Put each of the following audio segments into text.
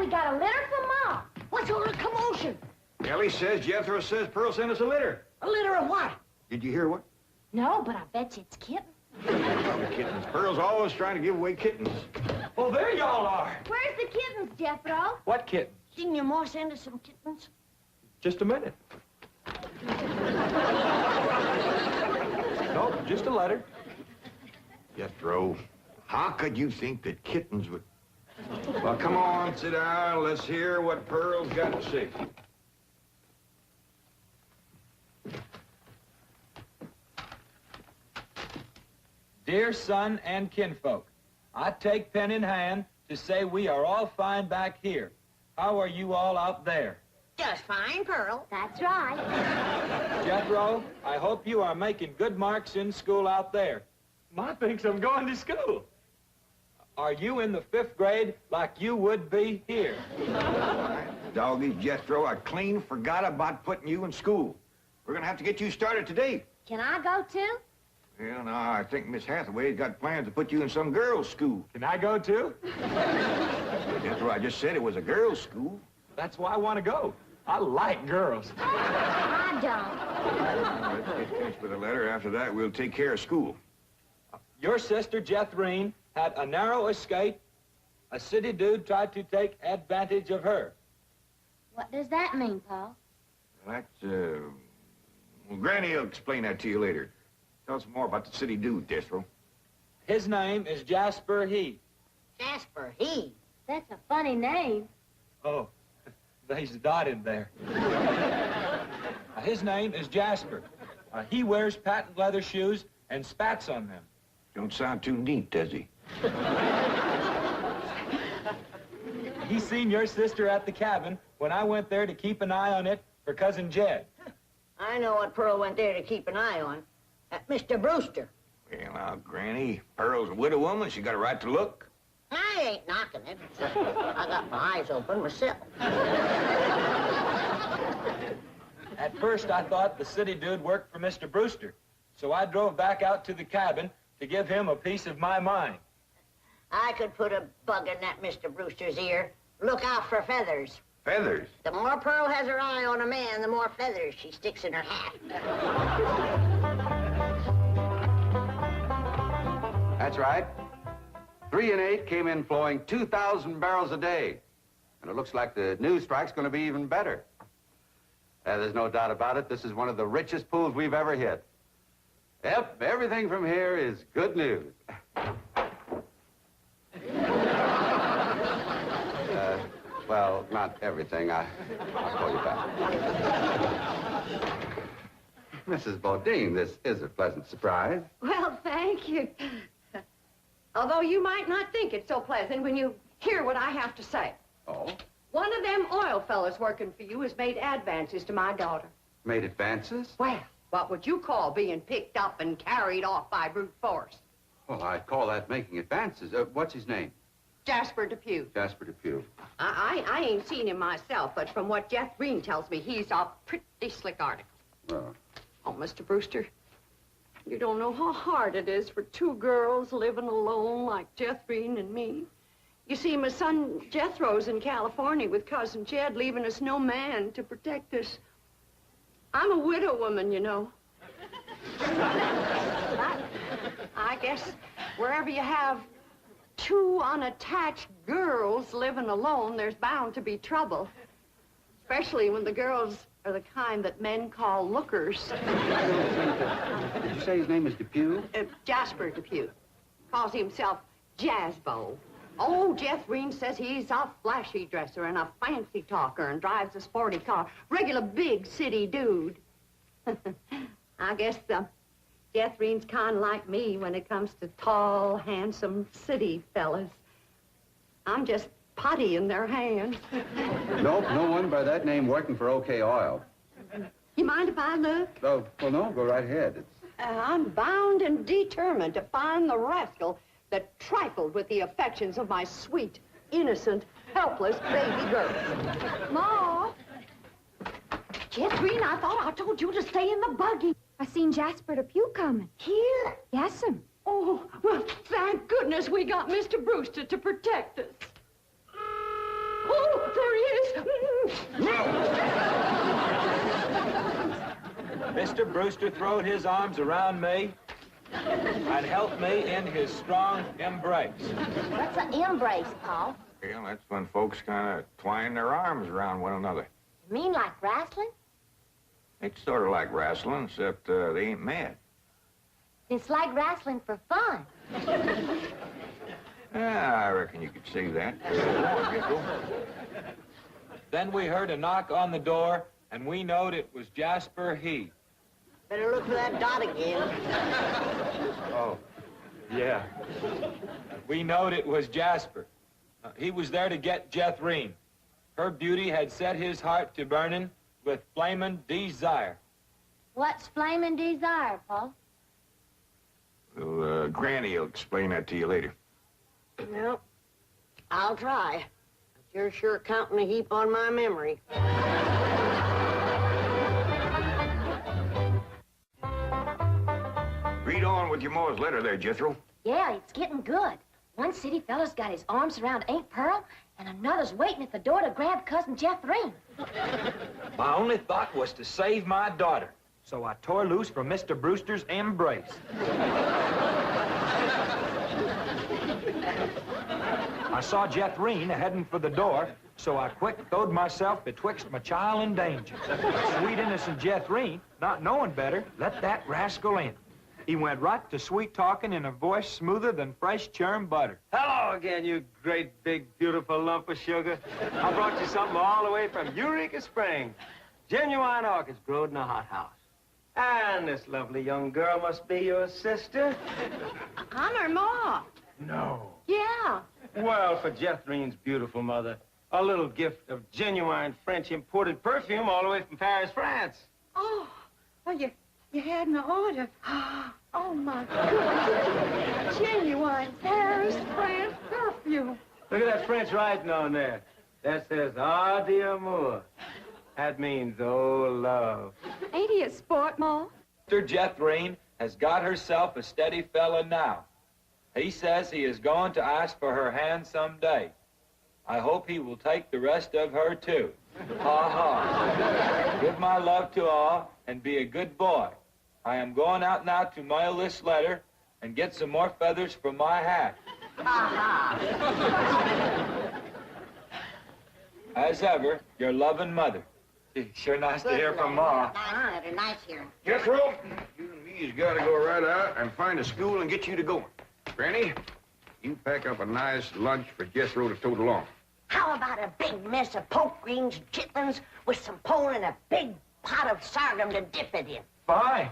we got a litter from Mom. What's all the commotion? Ellie says, Jethro says Pearl sent us a litter. A litter of what? Did you hear what? No, but I bet you it's kittens. Probably kittens. Pearl's always trying to give away kittens. Well, there y'all are. Where's the kittens, Jethro? What kittens? Didn't your ma send us some kittens? Just a minute. Nope, just a letter. Jethro, how could you think that kittens would... Well, come on, sit down. Let's hear what Pearl's got to say. Dear son and kinfolk, I take pen in hand to say we are all fine back here. How are you all out there? Just fine, Pearl. That's right. Jethro, I hope you are making good marks in school out there. Ma thinks I'm going to school. Are you in the 5th grade like you would be here? Doggy, Jethro, I clean forgot about putting you in school. We're going to have to get you started today. Can I go too? Well, no, I think Miss Hathaway's got plans to put you in some girls' school. Can I go too? Jethro, I just said it was a girls' school. That's why I want to go. I like girls. I don't. Let's get finished with the letter. After that, we'll take care of school. Your sister, Jethrine, had a narrow escape. A city dude tried to take advantage of her. What does that mean, Paul? That's, well, Granny will explain that to you later. Tell us more about the city dude, Jethro. His name is Jasper Heath. Jasper, he. That's a funny name. Oh, there's a dot in there. His name is Jasper. He wears patent leather shoes and spats on them. Don't sound too neat, does he? He seen your sister at the cabin when I went there to keep an eye on it for Cousin Jed. I know what Pearl went there to keep an eye on. Mr. Brewster. Well, now, Granny, Pearl's a widow woman. She got a right to look. I ain't knocking it. I got my eyes open myself. At first, I thought the city dude worked for Mr. Brewster, so I drove back out to the cabin to give him a piece of my mind. I could put a bug in that Mr. Brewster's ear. Look out for feathers. Feathers? The more Pearl has her eye on a man, the more feathers she sticks in her hat. That's right. 3 and 8 came in flowing 2,000 barrels a day. And it looks like the news strike's going to be even better. There's no doubt about it. This is one of the richest pools we've ever hit. Yep, everything from here is good news. Well, not everything. I'll call you back. Mrs. Bodine, this is a pleasant surprise. Well, thank you. Although you might not think it's so pleasant when you hear what I have to say. Oh? One of them oil fellas working for you has made advances to my daughter. Made advances? Well, what would you call being picked up and carried off by brute force? Well, I'd call that making advances. What's his name? Jasper Depew. Jasper Depew. I ain't seen him myself, but from what Jethro tells me, he's a pretty slick article. Well. Oh, Mr. Brewster, you don't know how hard it is for 2 girls living alone like Jethro and me. You see, my son Jethro's in California with Cousin Jed, leaving us no man to protect us. I'm a widow woman, you know. I guess wherever you have 2 unattached girls living alone, there's bound to be trouble. Especially when the girls are the kind that men call lookers. Did you say his name is Depew? Jasper Depew. Calls himself Jazzbo. Oh, Jethro says he's a flashy dresser and a fancy talker and drives a sporty car. Regular big city dude. I guess Jethro's kind of like me when it comes to tall, handsome city fellas. I'm just putty in their hands. Nope, no one by that name working for OK Oil. You mind if I look? Oh, well, no, go right ahead. I'm bound and determined to find the rascal that trifled with the affections of my sweet, innocent, helpless baby girl. Ma! Jethro, I thought I told you to stay in the buggy. I seen Jasper Depew coming. Here? Yes'm. Oh, well, thank goodness we got Mr. Brewster to protect us. Oh, look, there he is. Mr. Brewster throwed his arms around me and helped me in his strong embrace. What's an embrace, Paul? Well, that's when folks kind of twine their arms around one another. You mean like wrestling? It's sort of like wrestling, except they ain't mad. It's like wrestling for fun. I reckon you could say that. Go on, Jethro. Then we heard a knock on the door, and we knowed it was Jasper He. Better look for that dot again. Oh, yeah. We knowed it was Jasper. He was there to get Jethro. Her beauty had set his heart to burning with flamin' desire. What's flaming desire, Paul? Well, Granny will explain that to you later. Well, I'll try. But you're sure counting a heap on my memory. Read on with your Ma's letter there, Jethro. Yeah, it's getting good. One city fella's got his arms around Aunt Pearl, and another's waiting at the door to grab Cousin Jethro. My only thought was to save my daughter, so I tore loose from Mr. Brewster's embrace. I saw Jethro heading for the door, so I quick throwed myself betwixt my child and danger. Sweet innocent Jethro, not knowing better, let that rascal in. He went right to sweet-talking in a voice smoother than fresh churned butter. Hello again, you great, big, beautiful lump of sugar. I brought you something all the way from Eureka Springs. Genuine orchids growed in a hothouse. And this lovely young girl must be your sister. I'm her ma. No. Yeah. Well, for Jethrine's beautiful mother, a little gift of genuine French imported perfume all the way from Paris, France. Oh, well, you hadn't ordered. Oh, my goodness. Genuine Paris, France perfume. Look at that French writing on there. That says, "Ah, d'amour." That means, oh, love. Ain't he a sport, Ma? Mr. Jethro has got herself a steady fella now. He says he is going to ask for her hand someday. I hope he will take the rest of her, too. Ha ha. Give my love to all and be a good boy. I am going out now to mail this letter and get some more feathers for my hat. As ever, your loving mother. Sure nice to hear from Ma. They're nice here. Jethro, you and me's got to go right out and find a school and get you to going. Granny, you pack up a nice lunch for Jethro to tote along. How about a big mess of poke greens and chitlins with some pole and a big pot of sorghum to dip it in? Fine.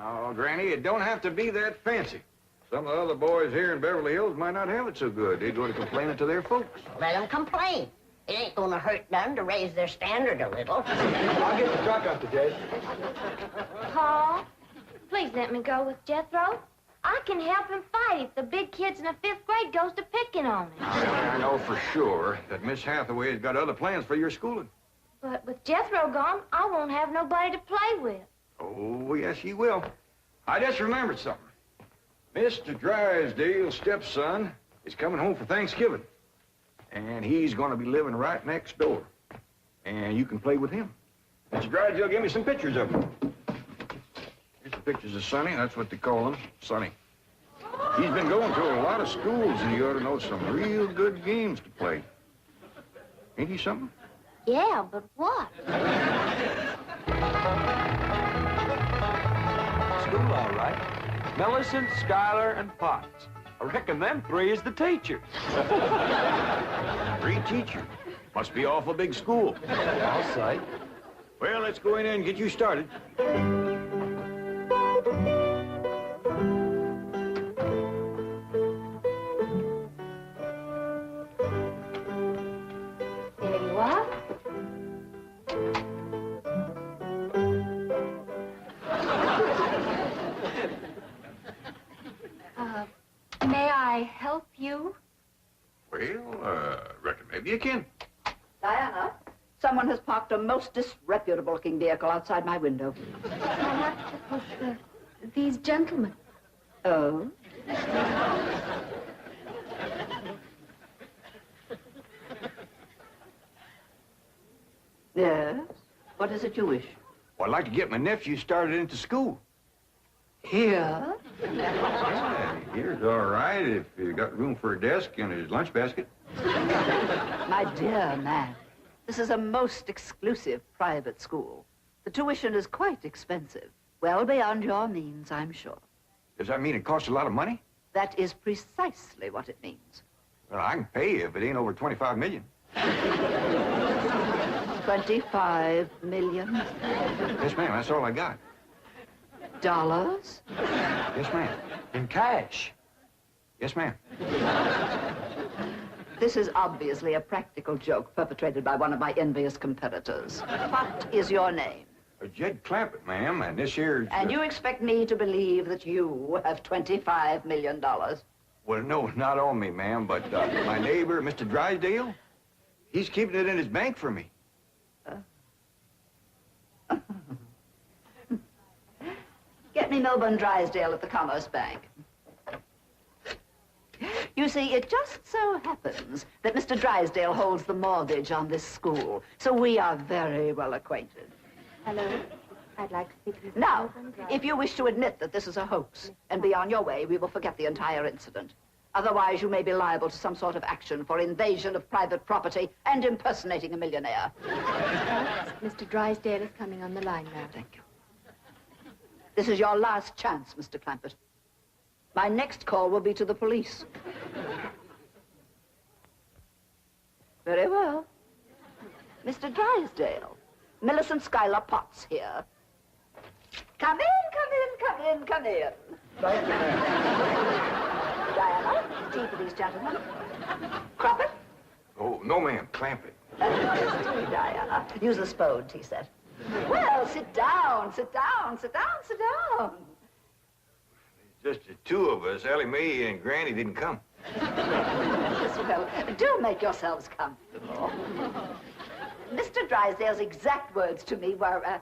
Oh, Granny, it don't have to be that fancy. Some of the other boys here in Beverly Hills might not have it so good. They're going to complain it to their folks. Let them complain. It ain't gonna hurt none to raise their standard a little. I'll get the truck up to date. Paul, please let me go with Jethro. I can help him fight if the big kids in the 5th grade goes to picking on him. I know for sure that Miss Hathaway has got other plans for your schooling. But with Jethro gone, I won't have nobody to play with. Oh, yes, you will. I just remembered something. Mr. Drysdale's stepson is coming home for Thanksgiving. And he's going to be living right next door. And you can play with him. Mr. Drysdale gave me some pictures of him. Here's some pictures of Sonny. That's what they call him, Sonny. He's been going to a lot of schools, and he ought to know some real good games to play. Ain't he something? Yeah, but what? School, all right. Millicent, Schuyler, and Potts. I reckon them 3 is the teachers. 3 teachers. Must be awful big school. I'll say. Well, let's go in there and get you started. There you are. May I help you? Well, reckon maybe you can. Diana, someone has parked a most disreputable-looking vehicle outside my window. These gentlemen. Oh? Yes? What is it you wish? Well, I'd like to get my nephew started into school. Here? Yeah, here's all right if you got room for a desk and his lunch basket. My dear man, this is a most exclusive private school. The tuition is quite expensive. Well beyond your means, I'm sure. Does that mean it costs a lot of money? That is precisely what it means. Well, I can pay you if it ain't over 25 million. 25 million? Yes, ma'am, that's all I got. Dollars? Yes, ma'am. In cash. Yes, ma'am. This is obviously a practical joke perpetrated by one of my envious competitors. What is your name? Jed Clampett, ma'am, and this here... And you expect me to believe that you have $25 million? Well, no, not on me, ma'am, but my neighbor, Mr. Drysdale, he's keeping it in his bank for me. Get me Milburn Drysdale at the Commerce Bank. You see, it just so happens that Mr. Drysdale holds the mortgage on this school, so we are very well acquainted. Hello. I'd like to speak to Mr. Now, if you wish to admit that this is a hoax and be on your way, we will forget the entire incident. Otherwise, you may be liable to some sort of action for invasion of private property and impersonating a millionaire. Mr. Drysdale is coming on the line now. Thank you. This is your last chance, Mr. Clampett. My next call will be to the police. Very well. Mr. Drysdale, Millicent Schuyler Potts here. Come in, come in, come in, come in. Thank you, ma'am. Diana, tea for these gentlemen. Croppett? Oh, no, ma'am, Clampett. Tea, Diana. Use the spode, tea set. Well, sit down, sit down, sit down, sit down. Just the two of us. Ellie Mae and Granny didn't come. Yes, well, do make yourselves comfortable. Mr. Drysdale's exact words to me were,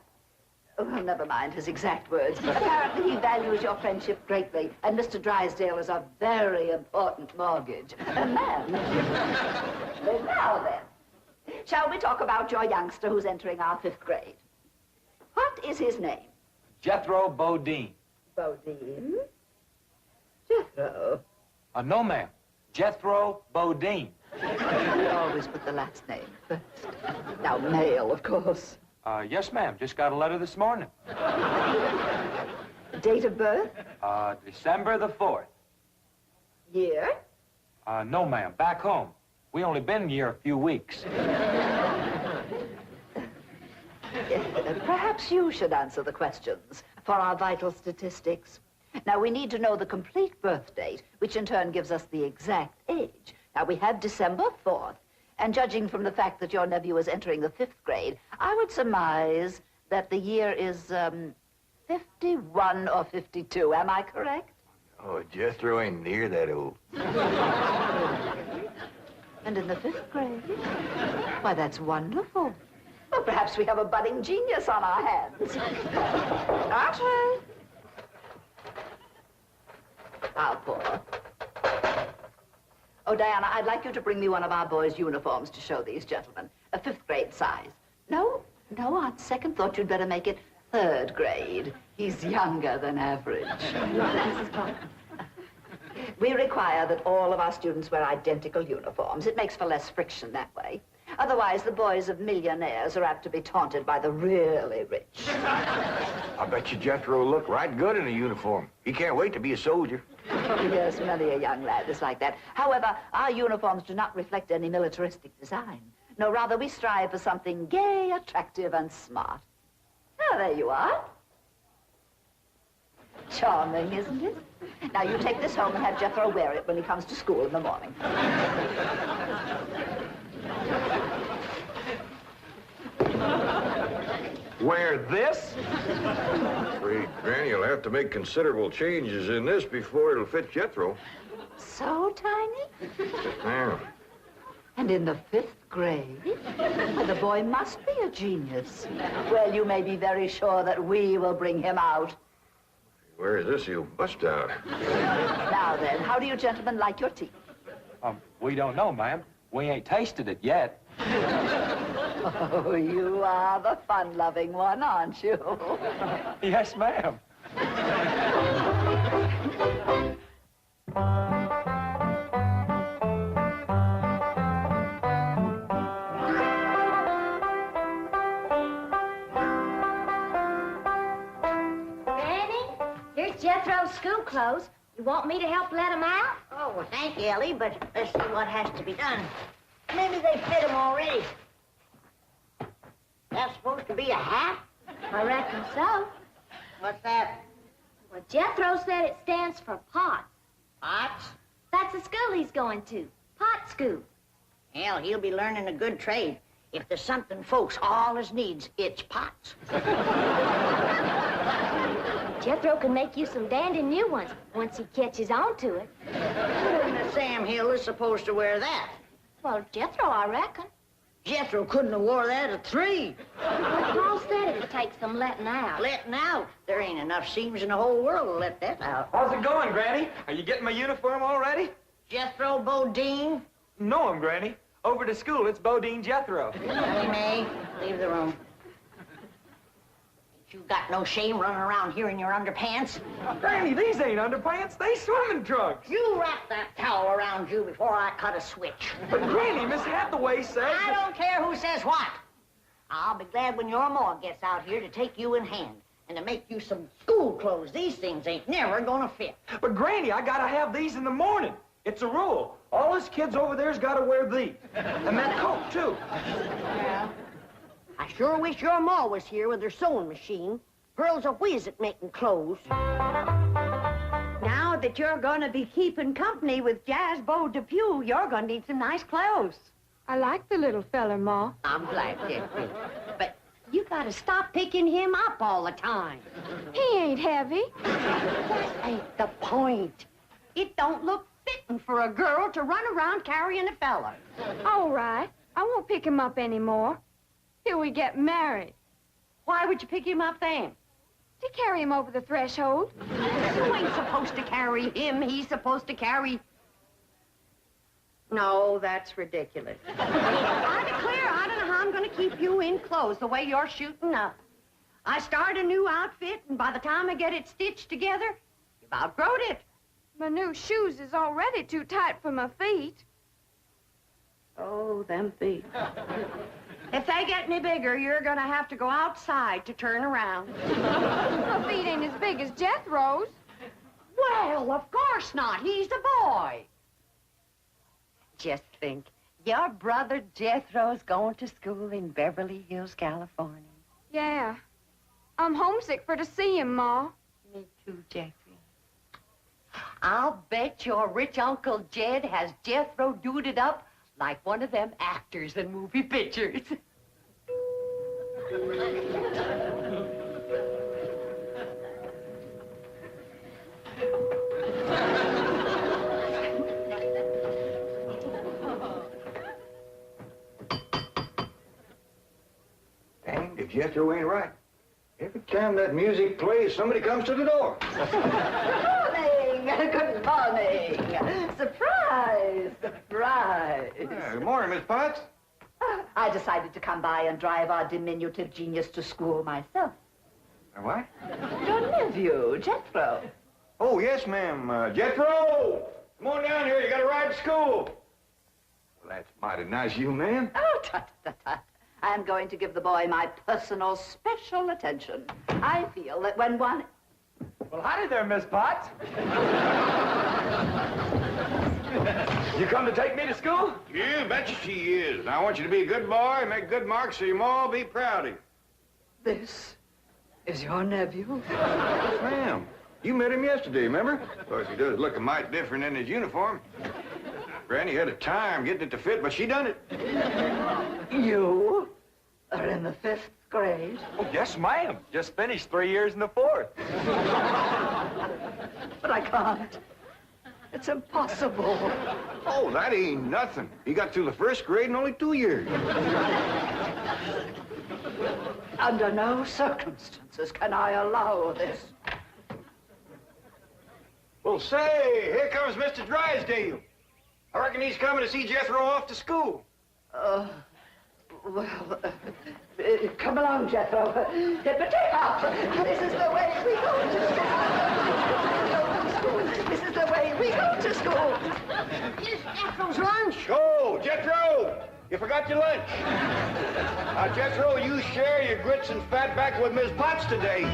oh, never mind his exact words. Apparently he values your friendship greatly, and Mr. Drysdale is a very important mortgage. Ma'am. Now then, shall we talk about your youngster who's entering our 5th grade? What is his name? Jethro Bodine. Bodine? Jethro. No, ma'am. Jethro Bodine. We always put the last name first. Now, male, of course. Yes, ma'am. Just got a letter this morning. Date of birth? December the 4th. Year? No, ma'am. Back home. We only been here a few weeks. Perhaps you should answer the questions for our vital statistics. Now, we need to know the complete birth date, which in turn gives us the exact age. Now, we have December 4th, and judging from the fact that your nephew is entering the 5th grade, I would surmise that the year is, 51 or 52. Am I correct? Oh, Jethro ain't near that old. And in the 5th grade? Why, that's wonderful. Well, perhaps we have a budding genius on our hands. Archie! How poor. Oh, Diana, I'd like you to bring me one of our boys' uniforms to show these gentlemen. A 5th grade size. No, on second thought, you'd better make it 3rd grade. He's younger than average. Mrs. Parker. We require that all of our students wear identical uniforms. It makes for less friction that way. Otherwise, the boys of millionaires are apt to be taunted by the really rich. I bet you Jethro will look right good in a uniform. He can't wait to be a soldier. Yes, many a young lad is like that. However, our uniforms do not reflect any militaristic design. No, rather, we strive for something gay, attractive, and smart. Ah, there you are. Charming, isn't it? Now, you take this home and have Jethro wear it when he comes to school in the morning. Wear this? Afraid Granny will have to make considerable changes in this before it'll fit Jethro. So tiny? Yes, ma'am. And in the 5th grade? Well, the boy must be a genius. Well, you may be very sure that we will bring him out. Where is this? He'll bust out. Now then, how do you gentlemen like your tea? We don't know, ma'am. We ain't tasted it yet. Oh, you are the fun-loving one, aren't you? Yes, ma'am. Granny, here's Jethro's school clothes. You want me to help let him out? Oh, well, thank you, Ellie, but let's see what has to be done. Maybe they fit him already. That's supposed to be a hat? I reckon so. What's that? Well, Jethro said it stands for pot. Pots? That's the school he's going to. Pot school. Hell, he'll be learning a good trade. If there's something folks always needs, it's pots. Jethro can make you some dandy new ones once he catches on to it. And Sam Hill is supposed to wear that. Well, Jethro, I reckon. Jethro couldn't have wore that at 3. Paul said it'd take some letting out. Letting out? There ain't enough seams in the whole world to let that out. How's it going, Granny? Are you getting my uniform already? Jethro Bodine? No, Granny. Over to school, it's Bodine Jethro. Ellie Mae, leave the room. You got no shame running around here in your underpants? Granny, these ain't underpants. They swimming trunks. You wrap that towel around you before I cut a switch. But Granny, Miss Hathaway says... I don't care who says what. I'll be glad when your ma gets out here to take you in hand and to make you some school clothes. These things ain't never gonna fit. But Granny, I gotta have these in the morning. It's a rule. All us kids over there's gotta wear these. And that coat, too. Yeah. I sure wish your ma was here with her sewing machine. Girls are whiz at making clothes. Now that you're gonna be keeping company with Jazz Bo Depew, you're gonna need some nice clothes. I like the little fella, Ma. I'm glad, Jeffrey. But you gotta stop picking him up all the time. He ain't heavy. That ain't the point. It don't look fitting for a girl to run around carrying a fella. All right. I won't pick him up anymore. Till we get married. Why would you pick him up then? To carry him over the threshold. You ain't supposed to carry him. He's supposed to carry... No, that's ridiculous. I declare, I don't know how I'm going to keep you in clothes the way you're shooting up. I start a new outfit, and by the time I get it stitched together, you've outgrown it. My new shoes is already too tight for my feet. Oh, them feet. If they get any bigger, you're going to have to go outside to turn around. My feet ain't as big as Jethro's. Well, of course not. He's a boy. Just think, your brother Jethro's going to school in Beverly Hills, California. Yeah. I'm homesick for to see him, Ma. Me too, Jeffrey. I'll bet your rich Uncle Jed has Jethro duded up like one of them actors in movie pictures. Dang, if Jethro ain't right. Every time that music plays, somebody comes to the door. Good morning. Surprise, surprise. Good morning, Miss Potts. I decided to come by and drive our diminutive genius to school myself. What? Your nephew, Jethro. Oh, yes, ma'am. Jethro! Come on down here. You got to ride to school. Well, that's mighty nice of you, ma'am. Oh, tut. I'm going to give the boy my personal special attention. I feel that when one... Well, howdy there, Miss Potts. You come to take me to school? Yeah, betcha she is. Now, I want you to be a good boy and make good marks so your ma will be proud of you. This is your nephew? Yes, ma'am. You met him yesterday, remember? Of course, he does look a mite different in his uniform. Granny had a time getting it to fit, but she done it. You are in the 5th grade? Oh, yes, ma'am. Just finished 3 years in the 4th. But I can't. It's impossible. Oh, that ain't nothing. He got through the 1st grade in only 2 years. Under no circumstances can I allow this. Well, say, here comes Mr. Drysdale. I reckon he's coming to see Jethro off to school. Well, come along, Jethro. Take off. This is the way we go to school. This is the way we go to school. Here's Jethro's lunch. Oh, Jethro! You forgot your lunch. Jethro, you share your grits and fat back with Miss Potts today.